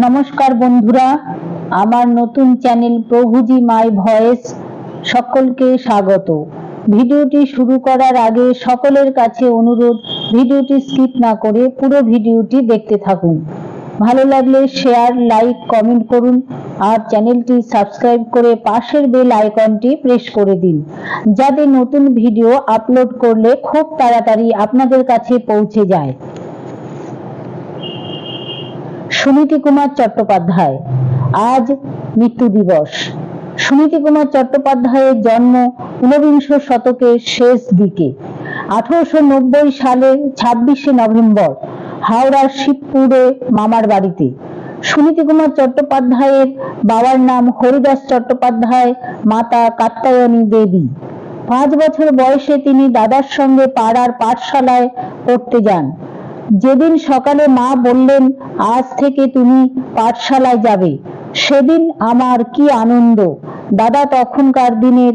নমস্কার বন্ধুরা, আমার নতুন চ্যানেল প্রভুজি মাই ভয়েস সকলকে স্বাগত। ভিডিওটি শুরু করার আগে সকলের কাছে অনুরোধ, ভিডিওটি স্কিপ না করে পুরো ভিডিওটি দেখতে থাকুন। ভালো লাগলে শেয়ার, লাইক, কমেন্ট করুন আর চ্যানেলটি সাবস্ক্রাইব করে পাশের বেল আইকনটি প্রেস করে দিন, যাতে নতুন ভিডিও আপলোড করলে খুব তাড়াতাড়ি আপনাদের কাছে পৌঁছে যায়। সুনীতি কুমার চট্টোপাধ্যায়, আজ মৃত্যু দিবস। সুনীতি কুমার চট্টোপাধ্যায়ের জন্ম ঊনবিংশ শতকের শেষ দিকে 1890 সালের 26শে নভেম্বর হাওড়ার শিবপুরে মামার বাড়িতে। সুনীতি কুমার চট্টোপাধ্যায়ের বাবার নাম হরিদাস চট্টোপাধ্যায়, মাতা কাত্যায়নী দেবী। 5 বছর বয়সে তিনি দাদার সঙ্গে পাড়ার পাঠশালায় পড়তে যান। যেদিন সকালে মা বললেন, আজ থেকে তুমি পাঠশালায় যাবে, সেদিন আমার কি আনন্দ। দাদা তখনকার দিনের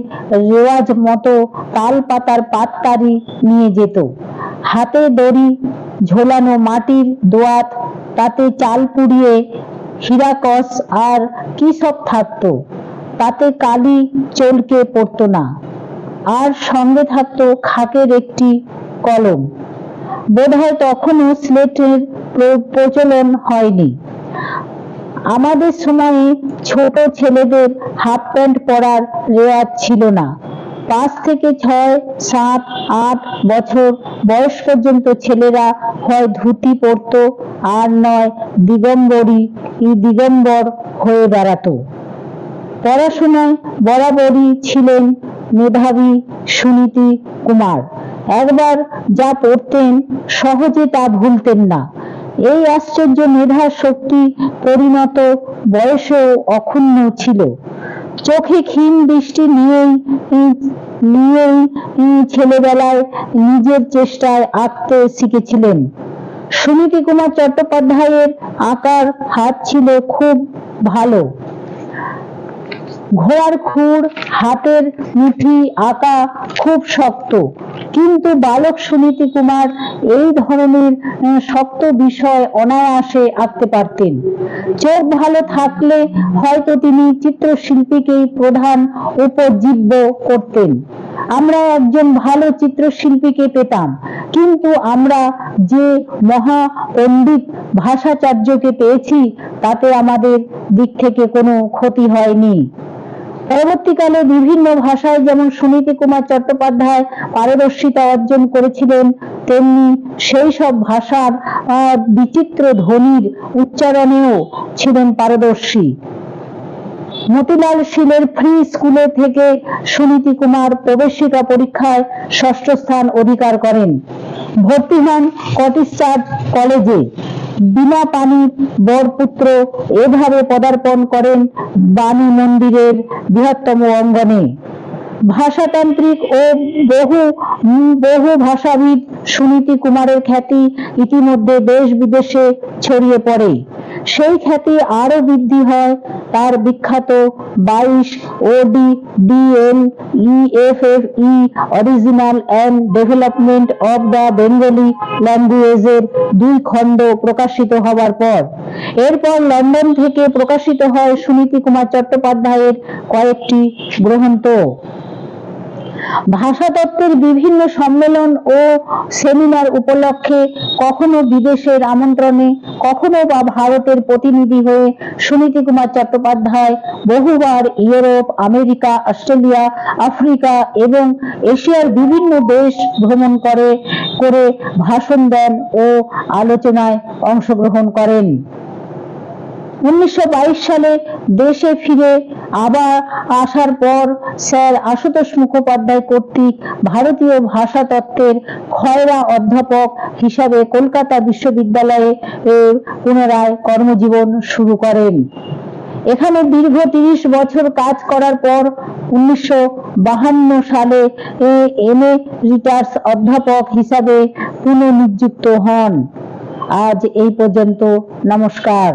রেওয়াজ মতো তাল পাতার পাতকারি নিয়ে যেত। হাতে দড়ি ঝোলানো মাটির দোয়াত, তাতে চাল পুড়িয়ে হীরাকস আর কি সব থাকতো, তাতে কালি চলকে পড়তো না। আর সঙ্গে থাকতো খাকের একটি কলম। বোধহয় তখনও স্লেটের প্রচলন হয়নি। আমাদের সময়ে ছোট ছেলেদের হাফ প্যান্ট পরার রেওয়াজ ছিল না। 5 থেকে 6, 7, 8 বছর বয়স পর্যন্ত ছেলেরা হয় ধুতি পরত, আর নয় দিগম্বর হয়ে বেড়াতো। পড়াশোনায় বরাবরই ছিলেন মেধাবী সুনীতি কুমার। একবার যা পড়তেন সহজে তা ভুলতেন না। এই আশ্চর্য মেধা শক্তি পরিণত বয়সেও অক্ষুণ্ণ ছিল। চোখে ক্ষীণ দৃষ্টি নিয়েই ছেলেবেলায় নিজের চেষ্টায় আঁকতে শিখেছিলেন। সুনীতি কুমার চট্টোপাধ্যায়ের আঁকার হাত ছিল খুব ভালো। ঘোড়ার খুর, হাতের মুঠি আঁকা খুব শক্ত, কিন্তু বালক সুনীতি কুমার এই ধরনের শক্ত বিষয় অনায়াসে আঁকতে পারতেন। চোখ ভালো থাকলে হয়তো তিনি চিত্রশিল্পীকেই প্রধান উপজীব্য করতেন। আমরা একজন ভালো চিত্রশিল্পীকে পেতাম, কিন্তু আমরা যে মহা পণ্ডিত ভাষাচার্যকে পেয়েছি, তাতে আমাদের দিক থেকে কোনো ক্ষতি হয়নি। পরবর্তীকালে বিভিন্ন ভাষায় যেমন সুনীতি কুমার চট্টোপাধ্যায় পারদর্শিতা অর্জন করেছিলেন, তেমনি সেই সব ভাষার বিচিত্র ধ্বনির উচ্চারণেও ছিলেন পারদর্শী। মতিলাল শীলের ফ্রি স্কুলে থেকে সুনীতি কুমার প্রবেশিকা পরীক্ষায় 6ষ্ঠ স্থান অধিকার করেন। ভর্তি হন কটিশ চার্চ কলেজে। বিনা পানির বরপুত্র এভাবে পদার্পণ করেন বাণী মন্দিরের বৃহত্তম অঙ্গনে। ভাষাতান্ত্রিক ও বহু ভাষাবিদ সুনীতি কুমারের খ্যাতি ইতিমধ্যে দেশ বিদেশে ছড়িয়ে পড়ে। সেই খ্যাতি আরো বৃদ্ধি হয় তার বিখ্যাত 22 ODDL EFFE original and development of the Bengali ল্যাঙ্গুয়েজের 2 খণ্ড প্রকাশিত হবার পর। এরপর লন্ডন থেকে প্রকাশিত হয় সুনীতি কুমার চট্টোপাধ্যায়ের কয়েকটি গ্রন্থ। ভাষাতত্ত্বের বিভিন্ন সম্মেলন ও সেমিনার উপলক্ষে কখনো বিদেশের আমন্ত্রণে, কখনো বা ভারতের প্রতিনিধি হয়ে সুনীতি কুমার চট্টোপাধ্যায় বহুবার ইউরোপ, আমেরিকা, অস্ট্রেলিয়া, আফ্রিকা এবং এশিয়ার বিভিন্ন দেশ ভ্রমণ করে ভাষণ দেন ও আলোচনায় অংশগ্রহণ করেন। 1922 সালে দেশে ফিরে আসার পর স্যার আশুতোষ মুখোপাধ্যায় কর্তৃক ভারতীয় ভাষাতত্ত্বের খয়রা অধ্যাপক হিসাবে কলকাতা বিশ্ববিদ্যালয়ে পুনরায় কর্মজীবন শুরু করেন। এখানে দীর্ঘ 30 বছর কাজ করার পর 1952 সালে এমেরিটাস অধ্যাপক হিসাবে পুনঃনিযুক্ত হন। আজ এই পর্যন্ত। নমস্কার।